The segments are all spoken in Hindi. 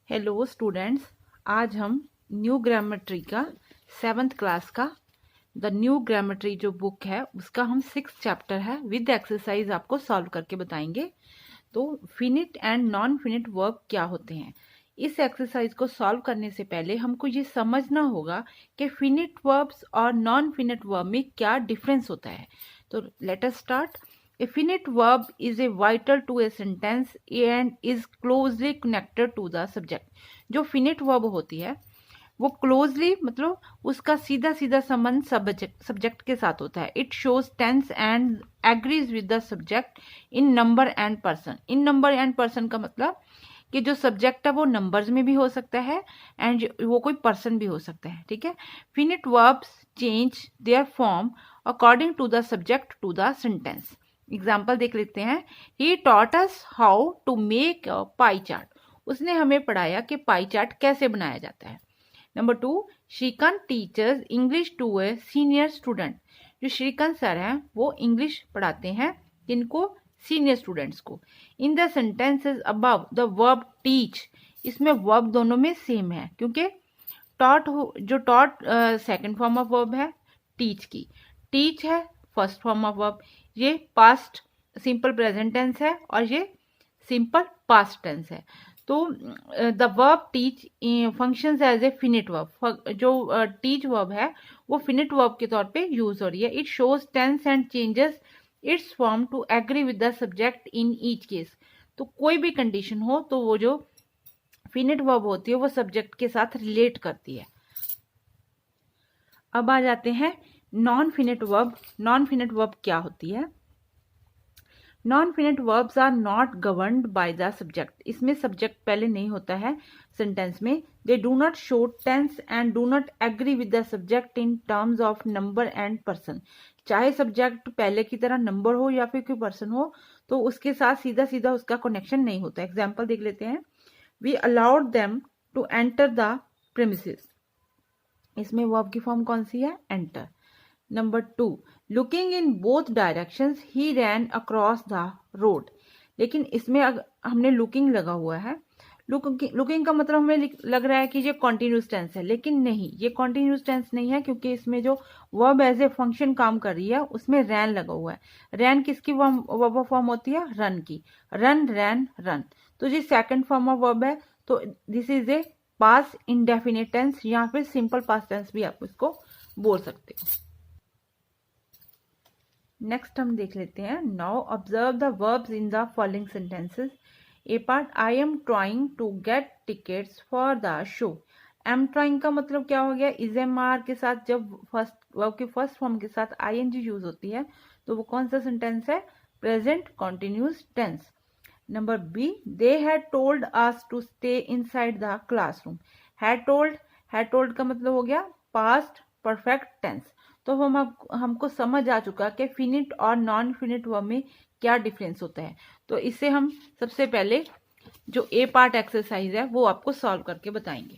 हेलो स्टूडेंट्स, आज हम न्यू ग्रामेट्री का 7th क्लास का द न्यू ग्रामेट्री जो बुक है उसका हम 6th चैप्टर है विद एक्सरसाइज आपको सॉल्व करके बताएंगे। तो finite and non finite verb क्या होते हैं। इस एक्सरसाइज को सॉल्व करने से पहले हमको ये समझना होगा कि फिनिट वर्ब्स और नॉन फिनिट वर्ब में क्या डिफरेंस होता है। तो let us start. A finite verb is a vital to a sentence and is closely connected to the subject. जो finite verb होती है वो closely मतलब उसका सीधा सीधा संबंध सब्जेक्ट के साथ होता है। It shows tense and agrees with the subject in number and person. In number and person का मतलब कि जो सब्जेक्ट है वो नंबर्स में भी हो सकता है एंड वो कोई पर्सन भी हो सकता है। ठीक है। Finite verbs change their form according to the subject to the sentence. Example देख लेते हैं। He taught us how to make a pie chart. उसने हमें पढ़ाया कि पाई चार्ट कैसे बनाया जाता है। Number 2, Srikant teachers English to a senior student. जो श्रीकांत सर हैं वो इंग्लिश पढ़ाते हैं किनको, सीनियर स्टूडेंट्स को। In the sentences above the verb teach, इसमें वर्ब दोनों में सेम है क्योंकि टॉट जो taught second form of verb है टीच की, टीच है फर्स्ट फॉर्म ऑफ वर्ब। ये पास्ट सिंपल प्रेजेंट टेंस है और ये सिंपल पास्ट टेंस है। तो the verb teach functions as a finite verb. जो टीच वर्ब है वो फिनिट वर्ब के तौर पे यूज हो रही है। It shows tense and changes its form to agree with the subject in each case. तो कोई भी कंडीशन हो तो वो जो फिनिट वर्ब होती है वो सब्जेक्ट के साथ रिलेट करती है। अब आ जाते हैं non finite verb. Non finite verb क्या होती है। Non finite verbs are not governed by the subject. इसमें सब्जेक्ट पहले नहीं होता है सेंटेंस में। They do not show tense and do not agree with the subject in terms of number and person. चाहे सब्जेक्ट पहले की तरह नंबर हो या फिर कोई पर्सन हो तो उसके साथ सीधा सीधा उसका कनेक्शन नहीं होता। एग्जाम्पल देख लेते हैं। We allowed them to enter the premises. इसमें वर्ब की फॉर्म कौन सी है, enter. Number 2, looking in both directions he ran across the road. लेकिन इसमें हमने लुकिंग लगा हुआ है। लुकिंग का मतलब हमें लग रहा है कि ये कॉन्टिन्यूस टेंस है, लेकिन नहीं, ये कॉन्टिन्यूस टेंस नहीं है क्योंकि इसमें जो वर्ब एज ए फंक्शन काम कर रही है उसमें रैन लगा हुआ है। रैन किसकी वर्ब फॉर्म होती है, रन की। Run ran run. तो ये सेकंड फॉर्म ऑफ वर्ब है। तो this is a past indefinite tense या फिर सिंपल पास्ट टेंस भी आप इसको बोल सकते हो। नेक्स्ट हम देख लेते हैं। Now observe the verbs in the following sentences. A part, I am trying to get tickets for the show. Am trying का मतलब क्या हो गया, इज एम आर के साथ जब फर्स्ट वर्ब के फर्स्ट फॉर्म के साथ आईएनजी यूज होती है तो वो कौन सा सेंटेंस है, present continuous tense. Number B, they had told us to stay inside the classroom. Had told का मतलब हो गया पास्ट परफेक्ट टेंस। तो हमको समझ आ चुका कि फिनिट और नॉन फिनिट वर्ब में क्या डिफरेंस होता है। तो इससे हम सबसे पहले जो ए पार्ट एक्सरसाइज है वो आपको सॉल्व करके बताएंगे।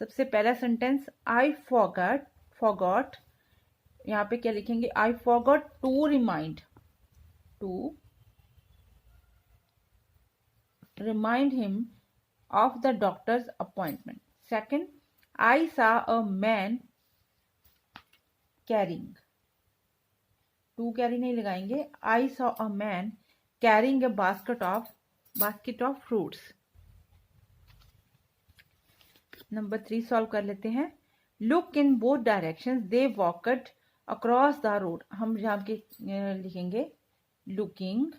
सबसे पहला सेंटेंस, आई फॉरगॉट। यहाँ पे क्या लिखेंगे, I forgot to remind him of the doctor's appointment. Second, I saw a man carrying. To carry नहीं लगाएंगे, I saw a man carrying a basket of fruits. Number 3 solve कर लेते हैं। Look in both directions they walked across the road. हम यहाँ के लिखेंगे looking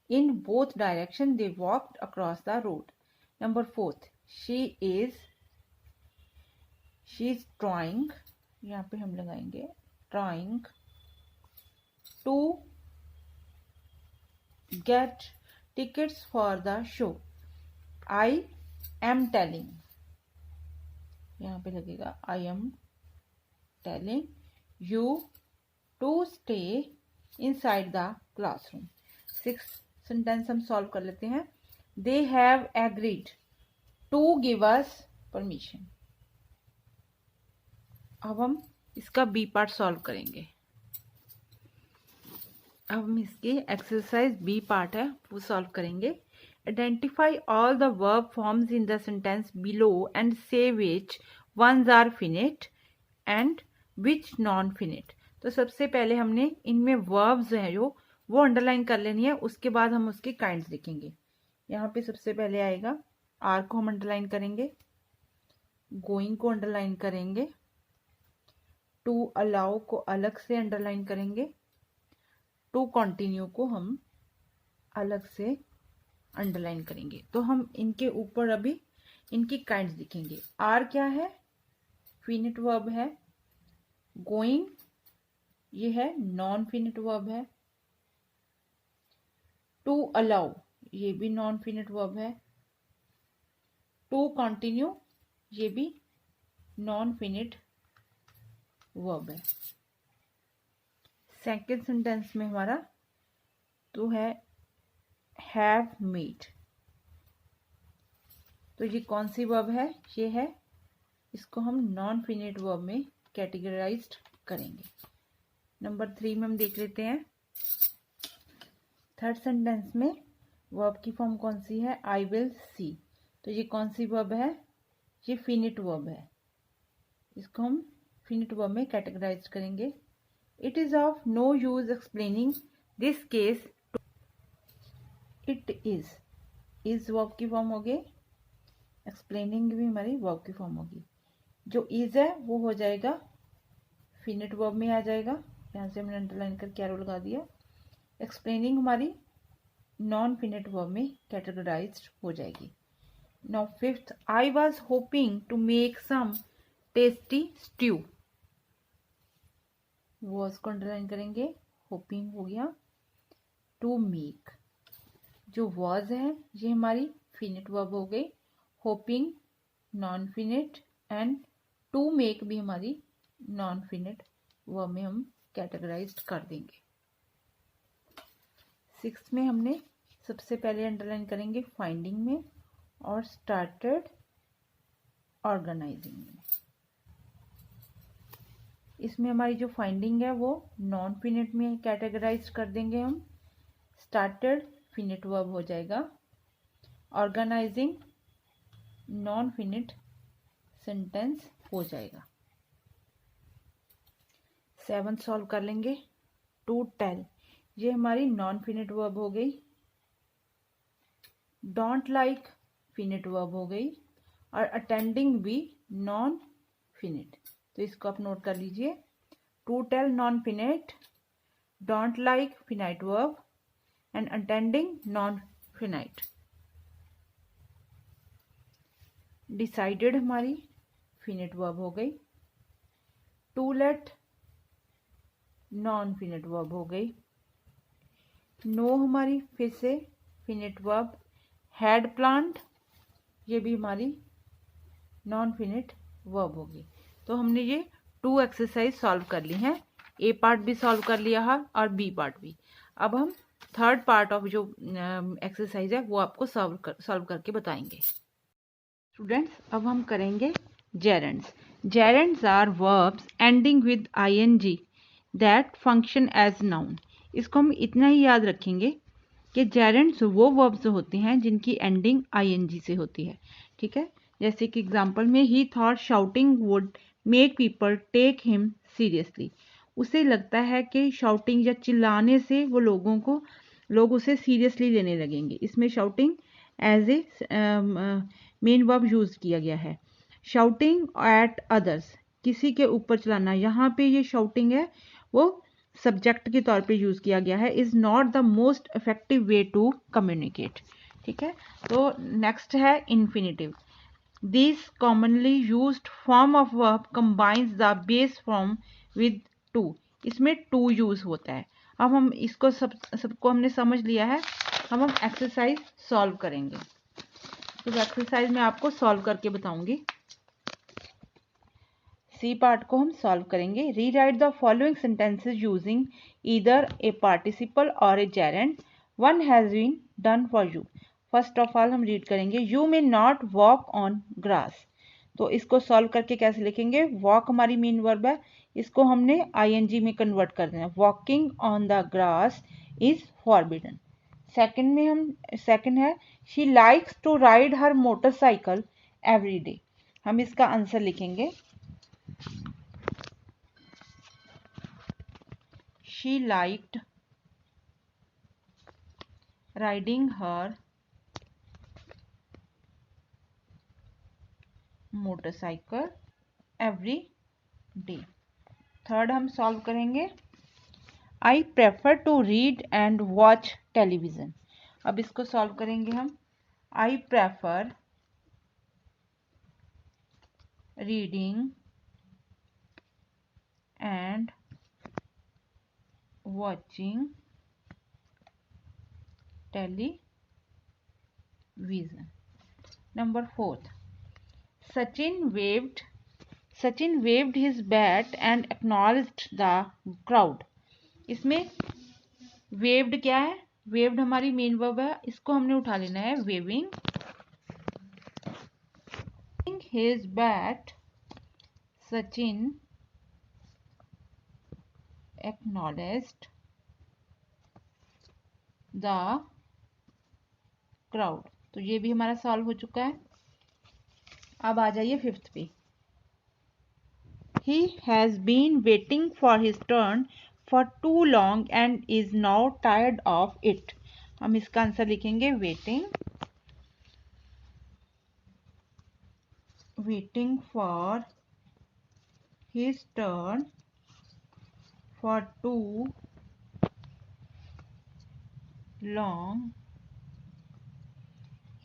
in both direction they walked across the road. Number 4, she is trying, यहाँ पे हम लगाएंगे trying to get tickets for the show. I am telling, यहाँ पे लगेगा I am telling you to stay inside the classroom. 6 sentence हम सॉल्व कर लेते हैं। They have agreed to give us permission. अब हम इसका बी पार्ट सॉल्व करेंगे। अब हम इसकी एक्सरसाइज बी पार्ट है वो सॉल्व करेंगे। Identify all the verb forms in the sentence below and say which ones are finite and which non-finite। तो सबसे पहले हमने इनमें verbs जो है जो वो अंडरलाइन कर लेनी है, उसके बाद हम उसके काइंड्स लिखेंगे। यहाँ पे सबसे पहले आएगा आर को हम अंडरलाइन करेंगे, गोइंग को अंडरलाइन करेंगे, टू अलाउ को अलग से अंडरलाइन करेंगे, टू कंटिन्यू को हम अलग से अंडरलाइन करेंगे। तो हम इनके ऊपर अभी इनकी काइंड्स लिखेंगे। आर क्या है? फिनिट वर्ब है। गोइंग ये है नॉन फिनिट वर्ब है। टू अलाउ ये भी नॉन फिनिट वर्ब है। टू कंटिन्यू ये भी नॉन फिनिट वर्ब है। सेकेंड सेंटेंस में हमारा तो है हैव मेड। तो ये कौन सी वर्ब है? ये है, इसको हम नॉन फिनिट वर्ब में कैटेगराइज्ड करेंगे। नंबर 3 में हम देख लेते हैं। थर्ड सेंटेंस में वर्ब की फॉर्म कौन सी है? I will see. तो ये कौन सी वर्ब है? ये फिनिट वर्ब है, इसको हम फिनिट वर्ब में कैटेगराइज करेंगे। It is of no use explaining this case. It is verb की फॉर्म हो गई, एक्सप्लेनिंग भी हमारी वर्ब की फॉर्म होगी। जो इज है वो हो जाएगा फिनिट वर्ब में आ जाएगा, यहाँ से हमने अंडरलाइन करके एरो लगा दिया। एक्सप्लेनिंग हमारी नॉन फिनिट वर्ब में कैटेगराइज्ड हो जाएगी। Now fifth, I was hoping to make some tasty stew. Was को अंडरलाइन करेंगे, होपिंग हो गया। टू मेक, जो वॉज है ये हमारी फिनिट वर्ब हो गई, hoping non finite and to make भी हमारी नॉन फिनिट वर्ब में हम कैटेगराइज्ड कर देंगे। सिक्स्थ में हमने सबसे पहले अंडरलाइन करेंगे फाइंडिंग में और स्टार्टेड ऑर्गेनाइजिंग में। इसमें हमारी जो फाइंडिंग है वो नॉन फिनिट में कैटेगराइज कर देंगे हम। स्टार्टेड फिनिट वर्ब हो जाएगा, ऑर्गेनाइजिंग नॉन फिनिट सेंटेंस हो जाएगा। 7 सॉल्व कर लेंगे। टू टेल ये हमारी नॉन फिनिट वर्ब हो गई। डोंट लाइक फिनिट वर्ब हो गई और अटेंडिंग भी नॉन फिनिट। तो इसको आप नोट कर लीजिए। To tell non finite, don't like finite verb and attending non finite. Decided हमारी फिनिट वर्ब हो गई। To let non finite verb हो गई। नो हमारी फिर से फिनिट वर्ब। हैड प्लांट ये भी हमारी नॉन फिनिट वर्ब होगी। तो हमने ये 2 एक्सरसाइज सॉल्व कर ली हैं। ए पार्ट भी सॉल्व कर लिया है और बी पार्ट भी। अब हम थर्ड पार्ट ऑफ जो एक्सरसाइज है वो आपको सॉल्व करके बताएंगे। स्टूडेंट्स अब हम करेंगे gerunds. Gerunds are verbs ending with ing that function as noun. इसको हम इतना ही याद रखेंगे कि जेरेंड्स वो वर्ब्स होते हैं जिनकी एंडिंग ing से होती है। ठीक है, जैसे कि एग्जांपल में he thought shouting would make people take him seriously. उसे लगता है कि शाउटिंग या चिल्लाने से वो लोग उसे सीरियसली लेने लगेंगे। इसमें shouting as a main verb use किया गया है। शाउटिंग एट अदर्स किसी के ऊपर चलाना, यहाँ पे ये शाउटिंग है वो सब्जेक्ट के तौर पे यूज किया गया है। Is not the most effective way to communicate. ठीक है, तो नेक्स्ट है infinitive. This commonly used form of verb combines the base form with to. इसमें टू यूज होता है। अब हम इसको सबको हमने समझ लिया है। अब हम एक्सरसाइज सॉल्व करेंगे। तो एक्सरसाइज में आपको सॉल्व करके बताऊंगी। सी पार्ट को हम सॉल्व करेंगे। Rewrite the following sentences using either a participle or a gerund. One has been done for you. First of all हम रीड करेंगे। You may not walk on grass. तो इसको सॉल्व करके कैसे लिखेंगे? वॉक हमारी मेन वर्ब है, इसको हमने ing में कन्वर्ट कर देना। Walking on the grass is forbidden. Second में हम सेकंड है she likes to ride her motorcycle every day. हम इसका आंसर लिखेंगे she liked riding her motorcycle every day. Third हम सॉल्व करेंगे I prefer to read and watch television. अब इसको सॉल्व करेंगे हम I prefer reading and watching television. Number fourth Sachin waved his bat and acknowledged the crowd। इसमें waved क्या है? waved हमारी मेन वर्ब है, इसको हमने उठा लेना है waving his bat। Sachin acknowledged the crowd। तो ये भी हमारा सॉल्व हो चुका है। अब आ जाइए फिफ्थ पे He has been waiting for his turn for too long and is now tired of it। हम इसका आंसर लिखेंगे waiting for his turn for too long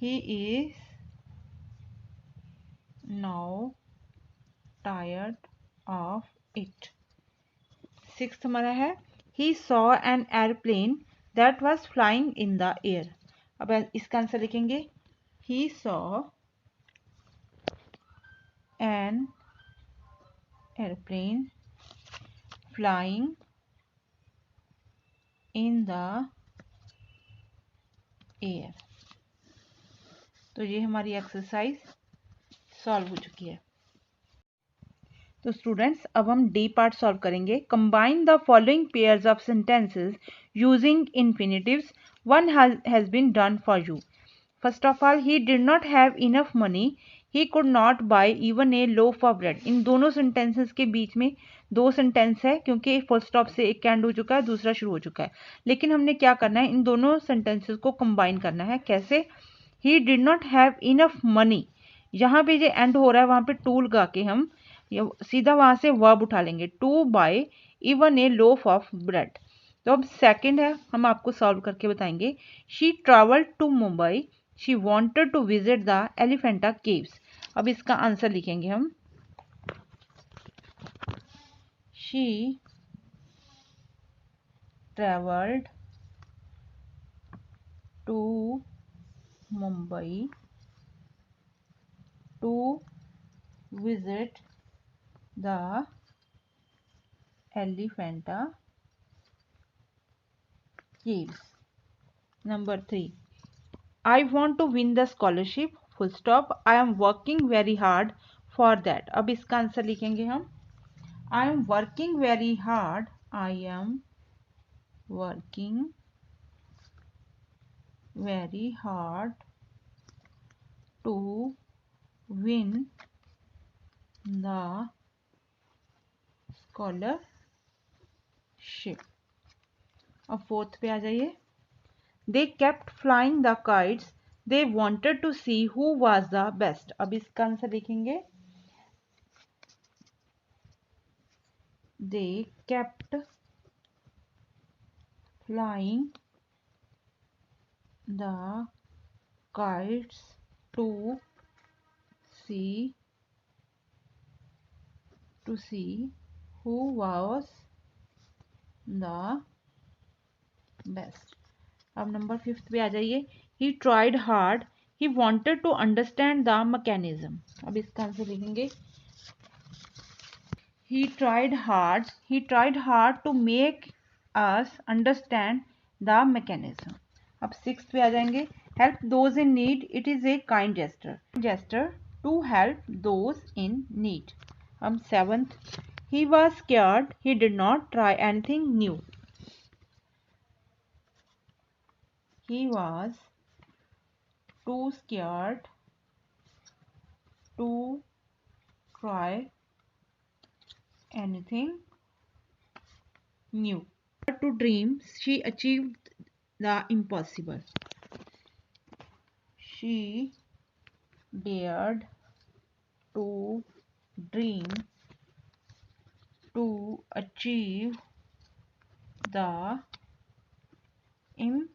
he is now tired of it। Sixth हमारा है he saw an airplane that was flying in the air। अब इसका आंसर लिखेंगे he saw an airplane flying in the air। तो ये हमारी एक्सरसाइज सॉल्व हो चुकी है। तो स्टूडेंट्स अब हम डी पार्ट सॉल्व करेंगे। Combine the following pairs of sentences using infinitives. One has been done for you. First of all he did not have enough money, he could not buy even a loaf of bread. इन दोनों सेंटेंसेस के बीच में दो सेंटेंस है क्योंकि फुल स्टॉप से एक एंड हो चुका है, दूसरा शुरू हो चुका है। लेकिन हमने क्या करना है, इन दोनों सेंटेंसेस को कंबाइन करना है। कैसे? ही did not have enough money, यहाँ पे जो एंड हो रहा है वहाँ पे टू लगा के हम सीधा वहाँ से वर्ब उठा लेंगे, to buy even a loaf of bread. तो अब सेकंड है, हम आपको सॉल्व करके बताएंगे। She travelled to Mumbai, she wanted to visit the Elephanta caves. अब इसका आंसर लिखेंगे हम she travelled to Mumbai to visit the Elephanta caves। Number 3, I want to win the scholarship, full stop, I am working very hard for that। अब इसका आंसर लिखेंगे हम I am working very hard, I am working very hard to win the scholarship। अब फोर्थ पे आ जाइए। They kept flying the kites, they wanted to see who was the best। अब इसका आंसर लिखेंगे They kept flying the kites to see who was the best। अब नंबर फिफ्थ पे आ जाइए। He tried hard, he wanted to understand the mechanism। अब इसका आंसर लिखेंगे He tried hard to make us understand the mechanism। अब सिक्स्थ पे आ जाएंगे। Help those in need, it is a kind gesture to help those in need। हम seventh, he was scared, he did not try anything new। He was too scared to try anything new. To dream, she achieved the impossible. She dared to dream to achieve the im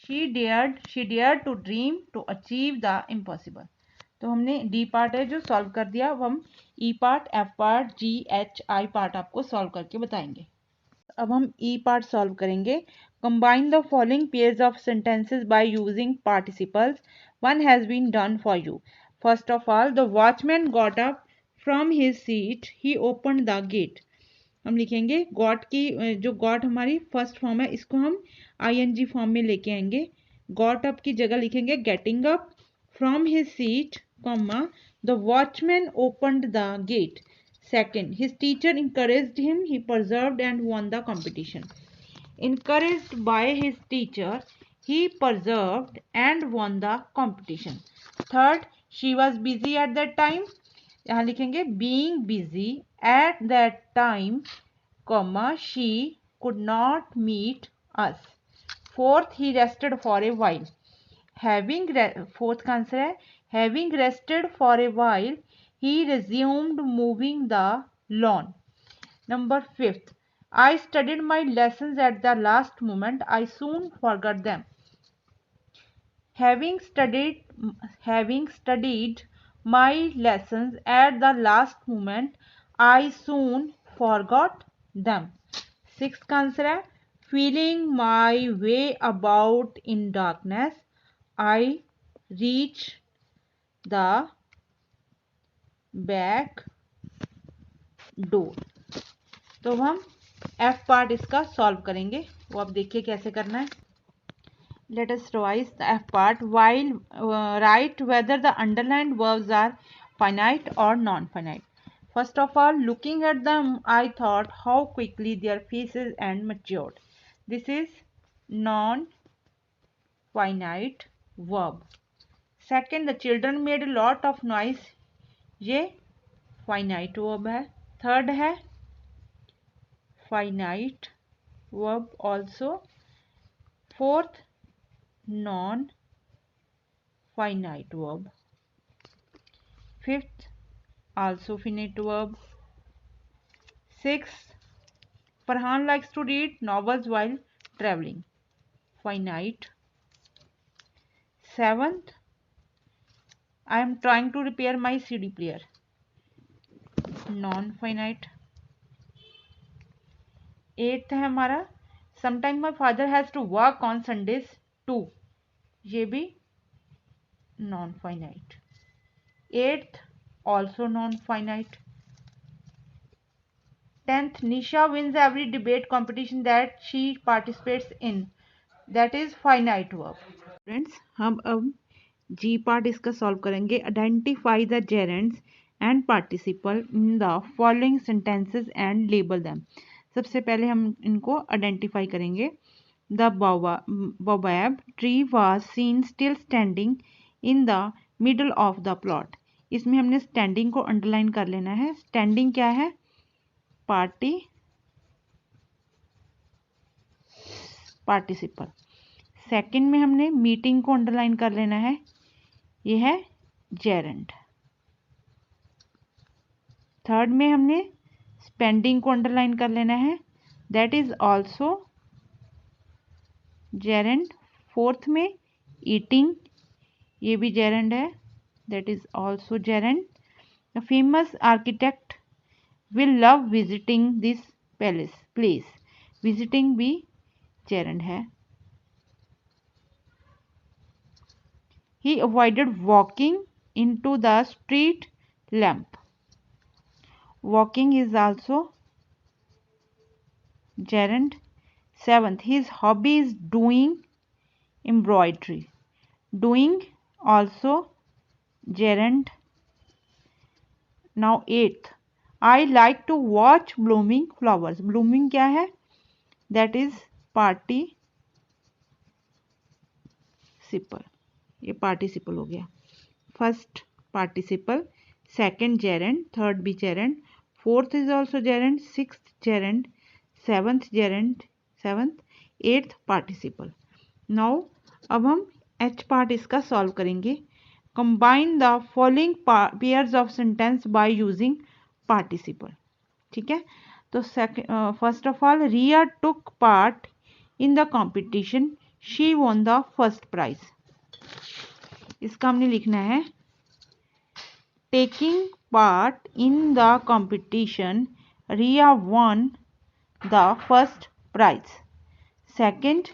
she dared to dream to achieve the impossible. तो हमने डी पार्ट है जो सॉल्व कर दिया, अब हम E part, F part, G H I part आपको सॉल्व करके बताएंगे। अब हम ई पार्ट सॉल्व करेंगे। Combine the following pairs of sentences by using participles. One has been done for you. First of all, the watchman got up from his seat, he open the gate. हम लिखेंगे गॉट की जो गॉट हमारी फर्स्ट फॉर्म है इसको हम आईएनजी फॉर्म में लेके आएंगे। गॉट अप की जगह लिखेंगे getting up from his seat, comma, the watchman opened the gate. Second, his teacher encouraged him, he persevered and won the competition. Encouraged by his teacher, he persevered and won the competition. Third, she was busy at that time. यहाँ लिखेंगे being busy at that time, comma, she could not meet us. Fourth, he rested for a while. Fourth का आंसर है having rested for a while, he resumed moving the lawn. Number fifth, I studied my lessons at the last moment, I soon forgot them. Having studied my lessons at the last moment, I soon forgot them. Sixth का आंसर है feeling my way about in darkness, I reach the back door. तो हम एफ पार्ट इसका सॉल्व करेंगे, वो आप देखिए कैसे करना है। Let us revise the F part. While write whether the underlined verbs are finite or non finite. First of all, looking at them I thought how quickly their faces and matured. This is non-finite verb. Second, the children made a lot of noise. ये finite verb है. Third है finite verb also. Fourth, non-finite verb. Fifth, also finite verb. Sixth, Farhan likes to read novels while traveling. Finite. Seventh, I am trying to repair my CD player. Non-finite. Eighth है हमारा Sometimes my father has to work on Sundays too. ये भी non-finite. Eighth, also non-finite. 10th, Nisha wins every debate competition that she participates in. That is finite verb. Friends, हम अब जी पार्ट इसका सॉल्व करेंगे। Identify the gerunds and participle in the following sentences and label them. सबसे पहले हम इनको आइडेंटिफाई करेंगे। The baobab tree was seen still standing in the middle of the plot. इसमें हमने स्टैंडिंग को अंडरलाइन कर लेना है। स्टैंडिंग क्या है? पार्टिसिपल। सेकंड में हमने मीटिंग को अंडरलाइन कर लेना है, ये है जेरेंड। थर्ड में हमने स्पेंडिंग को अंडरलाइन कर लेना है, that is also gerund. Fourth में ईटिंग, ये भी जेरेंड है, that is also gerund. The famous architect will love visiting this place, visiting भी जेरेंड है। He avoided walking into the street lamp. Walking is also gerund. Seventh, his hobby is doing embroidery. Doing also gerund. Now eighth, I like to watch blooming flowers. Blooming क्या है? That is participle. पार्टिसिपल, ये पार्टिसिपल हो गया। First participle, second gerund, third भी gerund, fourth is also gerund, sixth gerund, seventh gerund, seventh, eighth participle. Now अब हम एच पार्ट इसका सॉल्व करेंगे। Combine the following pairs of sentence by using participle. ठीक है, तो first of all, Riya took part in the competition, she won the first prize. इसका हमने लिखना है taking part in the competition, Riya won the first prize. Second,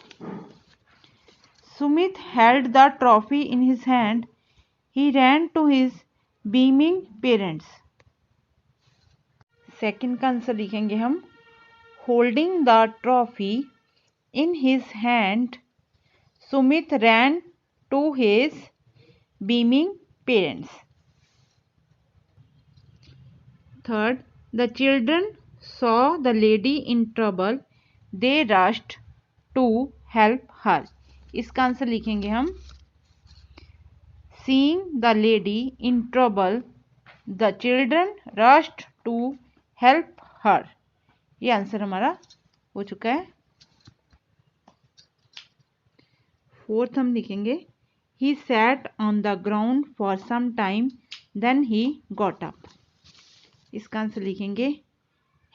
Sumit held the trophy in his hand. He ran to his beaming parents. Second का आंसर लिखेंगे हम holding the trophy in his hand, Sumit ran to his beaming parents. Third, the children saw the lady in trouble. They rushed to help her. इसका आंसर लिखेंगे हम Seeing the lady in trouble, the children rushed to help her. ये आंसर हमारा हो चुका है। फोर्थ हम लिखेंगे He sat on the ground for some time, then he got up. इसका आंसर लिखेंगे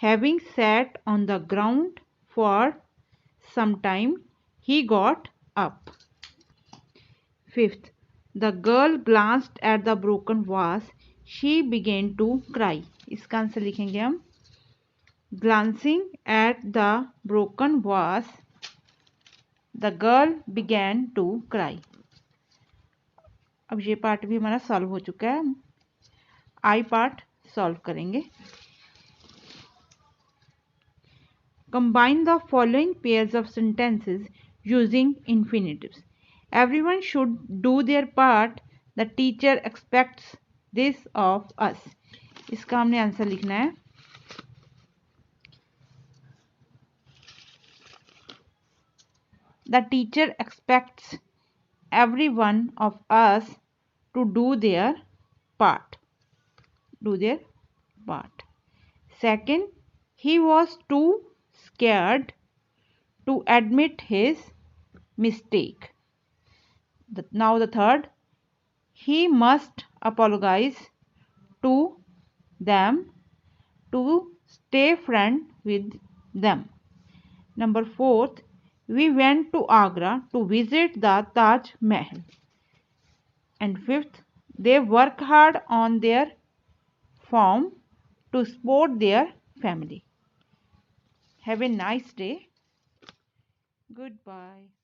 Having sat on the ground for some time, he got up. Fifth, the girl glanced at the broken vase. She began to cry. इसका आंसर लिखेंगे हम glancing at the broken vase, the girl began to cry. अब ये पार्ट भी हमारा सॉल्व हो चुका है। आई पार्ट सॉल्व करेंगे। Combine the following pairs of sentences using infinitives. Everyone should do their part. The teacher expects this of us. इसका हमने आंसर लिखना है The teacher expects every one of us to do their part. Do their part. Second, he was too scared to admit his mistake. Now the third, he must apologize to them to stay friend with them. Number fourth, we went to Agra to visit the Taj Mahal. And fifth, they work hard on their farm to support their family. Have a nice day. Goodbye.